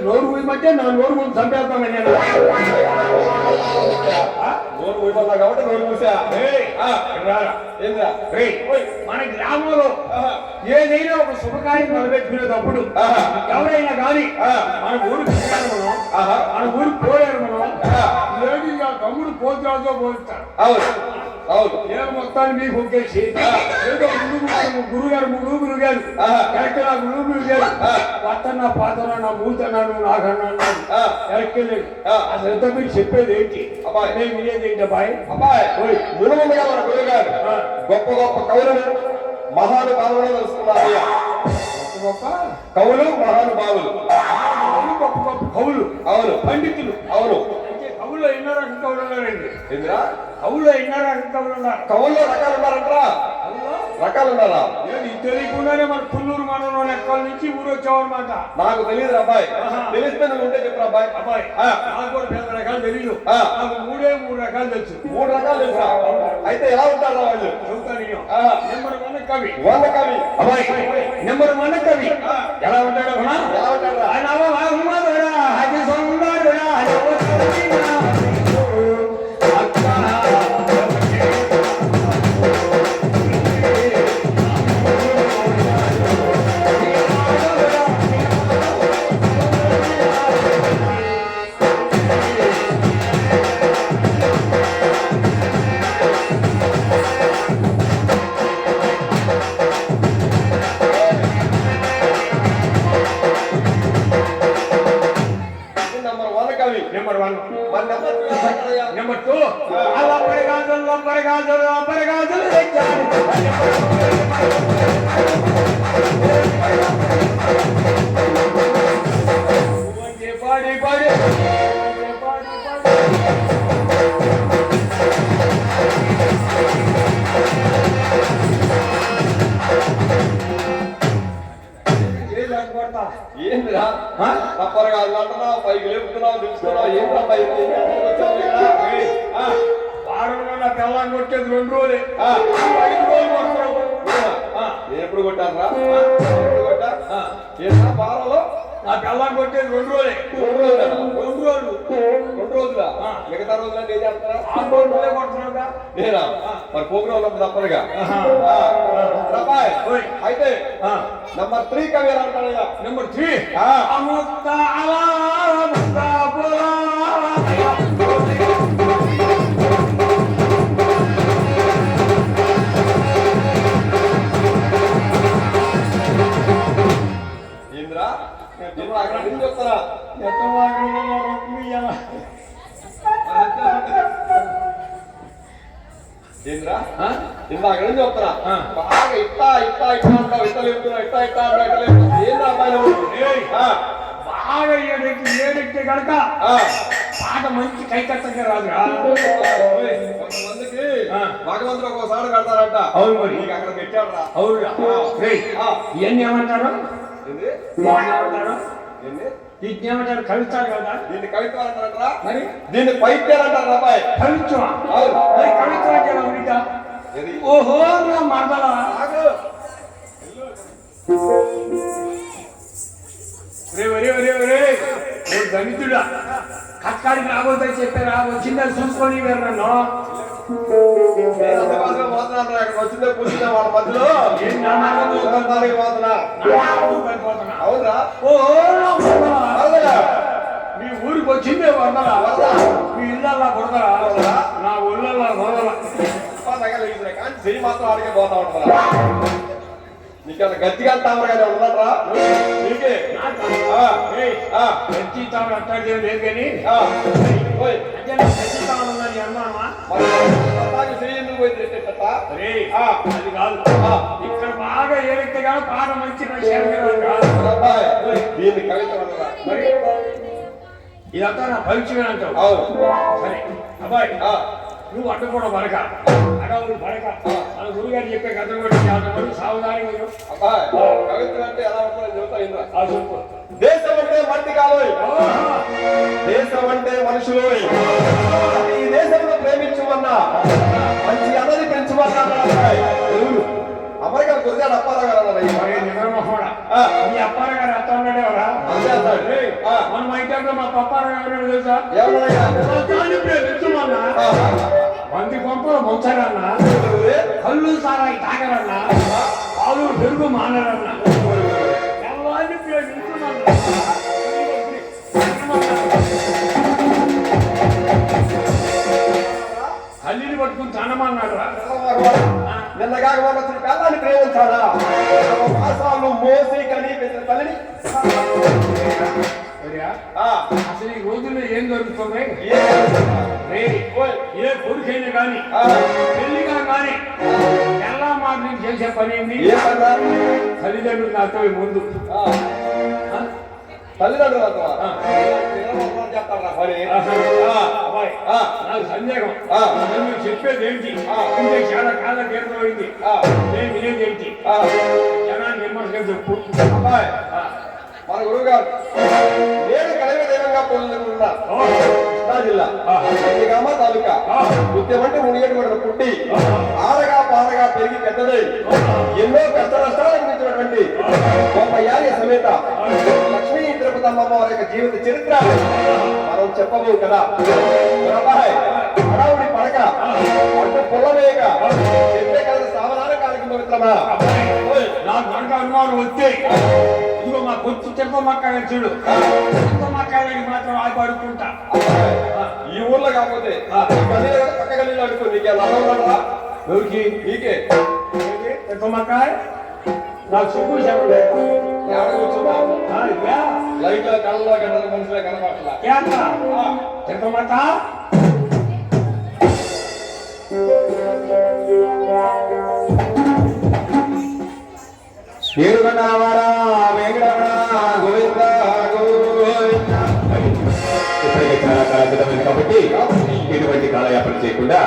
నోరు ఊయమంటే నా నోరు ముందు చంపేస్తాను నేను. నోరు ఊయమన్నా కాబట్టి నోరు మూసా. మన గ్రామంలో ఏదైనా ఒక శుభకార్యం మొదలుపెట్టుకునేటప్పుడు ఎవరైనా కానీ మన ఊరు మన ఊరు పోయారు మనం లేదు తమ్ముడు పోతురాజుతో పోతారు. నేను మొత్తాన్ని మీకు ఒకేసి ఏదో గురుగారు ముగ్గురు గారు కరెక్ట్ నా గురువు గారు పత్తన్నా పాతనా నా మూతన్నాను నాకన్నాను కరెక్ట్ లేదు. అసలు ఎంత మీరు చెప్పేది ఏంటి నేను వినేది ఏంటి అబ్బాయి? గురువుగా మన గురుగారు గొప్ప గొప్ప కవులను మహానుభావులను తెలుసుకున్నారు. గొప్ప కవులు మహానుభావులు గొప్ప గొప్ప కవులు అవును పండితులు అవును. కవుల్లో ఎన్నో రకం కవులు ఉన్నారండి. ఏంద్రా కవుల్లో ఎన్నో రకం కవులు ఉన్నారు. కవుల్లో రకాలు ఉన్నారంటరా? రకాలు ఉన్నారా? తెలియకుండానే మన పుల్లూరు మండలం ఎక్కల నుంచి ఊరు వచ్చామన్నమాట. నాకు తెలియదు అబ్బాయి. తెలిస్తే నువ్వు ఉంటే చెప్పు అబ్బాయి. అబ్బాయి నాకు కూడా పెద్ద రకాలు తెలియదు. నాకు మూడు రకాలు తెలుసు. 3 రకాలు తెలుసా? అయితే ఎలా ఉంటారా వాళ్ళు? చెబుతాను. నెంబర్ 1 కవి. 1 కవి అబ్బాయి నెంబర్ 1 కవి ఎలా ఉంటాడు? ఎలా ఉంటాడు? నెంబర్ 1. మరి నెంబర్ 2 ఎలా ఉంటారయ్యా? నెంబర్ 2 అల్లపరగాజులు తెచ్చాను. పాడి పాడి ఏందిరా తప్పరగా అంటున్నావు, పైకి లేపుతున్నావు, తెలుసుకున్నావు, ఏంటా పై వారంలో తెల్లని కొట్టేది 2 రోజులే. 5 రోజులు కొడతావు. నేను ఎప్పుడు కొట్టాను రా? ఎప్పుడు కొట్టా? ఏంటా వారంలో నా తెల్లని కొట్టేది 2 రోజులే. 2 రోజులు 2 రోజులు 2 రోజులా? మిగతా రోజులంటే ఏం చేస్తారా? 6 రోజులే కొడుతున్నావుగా. నేనా మరి ప్రోగ్రామ్ ఉన్నప్పుడు తప్పదుగా. అబ్బాయి అయితే నెంబర్ 3 కవి ఎలా అంటాడయ్యా? నెంబర్ 3 ఏంద్రా అక్కడ నుంచి చెప్తారా? ఏంద్రా ఇందాక నుంచి చెప్తారా? బాగా ఇట్టా ఇట్టా ఇట్టా అంటావు, ఇట్ట లేపుతున్నావు, ఇట్టా ఇట్టా అంటావు, ఇట్ట లేపుతున్నావు. ఏంద్రా అబ్బాయి నువ్వు? బాగా ఏడెక్కి కనుక పాట మంచి కైకట్టగా రాదురా. కొంతమందికి భగవంతుడు ఒకసారి కడతారంట. అవును మరి నీకు అక్కడ పెట్టాడురా. అవునురా. ఇవన్నీ ఏమంటారు? ఏమంటారు? వీటిని ఏమంటారు? కవిత్వాలు కదా. దీన్ని కవిత్వాలు అంటారా? మరి దీన్ని పైత్యాలు అంటారు అబ్బాయి. కవిత్వం. కవిత్వం అంటే ఉండిద్దా? ఓహో మరదలా దళితుడా కట్కాడికి రాబోతే చెప్పారా? వచ్చిందని చూసుకొని వేరు నన్ను. వచ్చిందే కూర్చున్నా వాళ్ళ మధ్యలో అవునా? మీ ఊరికి వచ్చిందే వరదలా. మీ ఇళ్ళల్లా బుడదలా. నా ఊళ్ళల్లా బుడదలా. కానీ చెయ్యి మాత్రం ఆడికే పోతా ఉంటారా? నీకన్నా గట్టిగా తామరగానే ఉండరా? నీకే గట్టి తామర అట్టాడే లేదు కానీ గట్టి తామర ఉందని అన్నామా? అది కాదు. ఇక్కడ బాగా ఏదైతే కానీ పాట మంచి దీన్ని కవిత మరి ఇదంతా నా పరీక్షమే అంటావు. సరే అబ్బాయి నువ్వు అడ్డుకోవడం పడక అడవులు పడక మన గురుగారు చెప్పే కథ కూడా సావధానంగా కవిత్వం అంటే ఎలా ఉంటుందని చెబుతా ఇంద్ర. చెప్పు. దేశం అంటే మట్టి కాదు, దేశం అంటే మనుషులు. ఈ దేశంలో ప్రేమించమన్నా మంచి అన్నది పెంచమన్నా అమెరికా గురిజాడు అప్పారావు గారు అన్నారు. మీ అప్పారా గారు అత్త ఉన్నాడేవరా? మన మా ఇంట్లో మా పప్పారా గారు తెలుసా? పెంచమన్నా మంది పంపలు ముంచారన్నా, కళ్ళు సారాయి తాగరన్నా, పాలు పెరుగు మానరన్నా. ఎవరిని పెంచమన్నా కళ్ళని పట్టుకుని తనమన్నాడు. నిన్న కాక మొన్న పిల్లాన్ని ప్రేమించాలా? మాసాలు మోసి కని పెద్ద తల్లిని. అసలు ఈ రోజుల్లో ఏం జరుగుతుంది? ఏ కొడుకైనా కానీ పెళ్లిగా కానీ ఎలా మాటలు చేసే పని ఏంది? తల్లిదండ్రులు నాతో ముందు తల్లిదండ్రులు నాకు సందేహం. నువ్వు చెప్పేది ఏంటి? చాలా కాలం తీర్థమైంది. నేను వినేది ఏంటి? జనాన్ని విమర్శగా చెప్పు. మన గురువు గారు నేను కలిగే దైవంగా పొందుతున్నా కృష్ణా జిల్లా నందిగామ తాలూకా ముత్యమంటే మునిగేటువంటి పుట్టి ఆడగా పాడగా పెరిగి పెద్దదై ఎన్నో కష్ట నష్టాలు అనిపించినటువంటి గొప్ప యాలి సమేత లక్ష్మీ తిరుపతమ్మ వారి యొక్క జీవిత చరిత్ర మనం చెప్పబోవు కదా. అడావుడి పడక అడ్డు పొల్లవేయక చెప్పే కదా సావధాన కార్యక్రమం మిత్రమా. నాకు కనుక అనుమానం వస్తే ఇదిగో మా కొత్త చెప్పమ్మకాయ చూడు, చెప్పమ్మకాయకి మాత్రం ఆగి అడుక్కుంటా. ఈ ఊర్లో కాకపోతే పక్క గల్లీలో అడుకో. నీకే ఎవరికి? నీకే చెప్పమ్మకాయ నాకు సిగ్గు శరం లేదు. ఆడ కూర్చున్నావు ఇదిగా లైట్ లో కళ్ళలో గంటల మనుషులే కనపట్ల కేక తింటమాట ఏడుగొండవారా వెంకటరమణ గోవింద గోవింద. ఇప్పటికే చాలా కాలమైంది కాబట్టి ఎటువంటి కాలయాపన చేయకుండా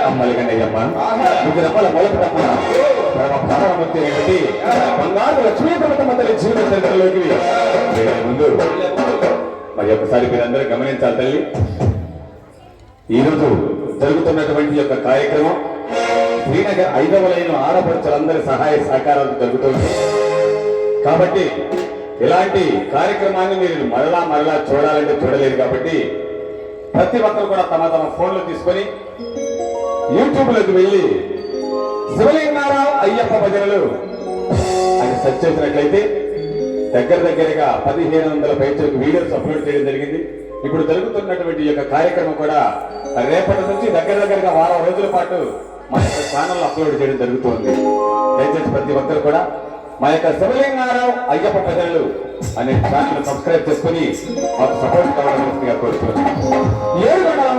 అమ్మలి కన్నయ్యమ్మ ఇది రమ్మల మొదటి ప్రారంభమూర్తి అయినటువంటి బంగారు లక్ష్మీపర్వత మందరి జీవన చరిత్రలోకి వెళ్ళే ముందు మరి ఒకసారి మీరందరూ గమనించాలి తల్లి. ఈరోజు జరుగుతున్నటువంటి యొక్క కార్యక్రమం శ్రీనగర్ 5వ లైన్ ఆడపడుచులందరి సహాయ సహకారాలు జరుగుతుంది కాబట్టి ఇలాంటి కార్యక్రమాన్ని మీరు మరలా చూడాలంటే చూడలేరు కాబట్టి ప్రతి ఒక్కరు కూడా తమ తమ ఫోన్లు తీసుకొని యూట్యూబ్ లోకి వెళ్ళి శివలింగారావు అయ్యప్ప భజనలు అని సెర్చ్ చేసినట్లయితే దగ్గరగా 1500 పైచలకు వీడియోస్ అప్లోడ్ చేయడం జరిగింది. ఇప్పుడు జరుగుతున్నటువంటి యొక్క కార్యక్రమం కూడా రేపటి నుంచి దగ్గరగా వారం రోజుల పాటు మా యొక్క ఛానల్ అప్లోడ్ చేయడం జరుగుతుంది. దయచేసి ప్రతి ఒక్కరు కూడా మా యొక్క శివలింగారావు అయ్యప్ప ప్రజలు అనే ఛానల్ సబ్స్క్రైబ్ చేసుకుని మాకు సపోర్ట్ కావాలని కోరుతున్నాను. 7 గంటల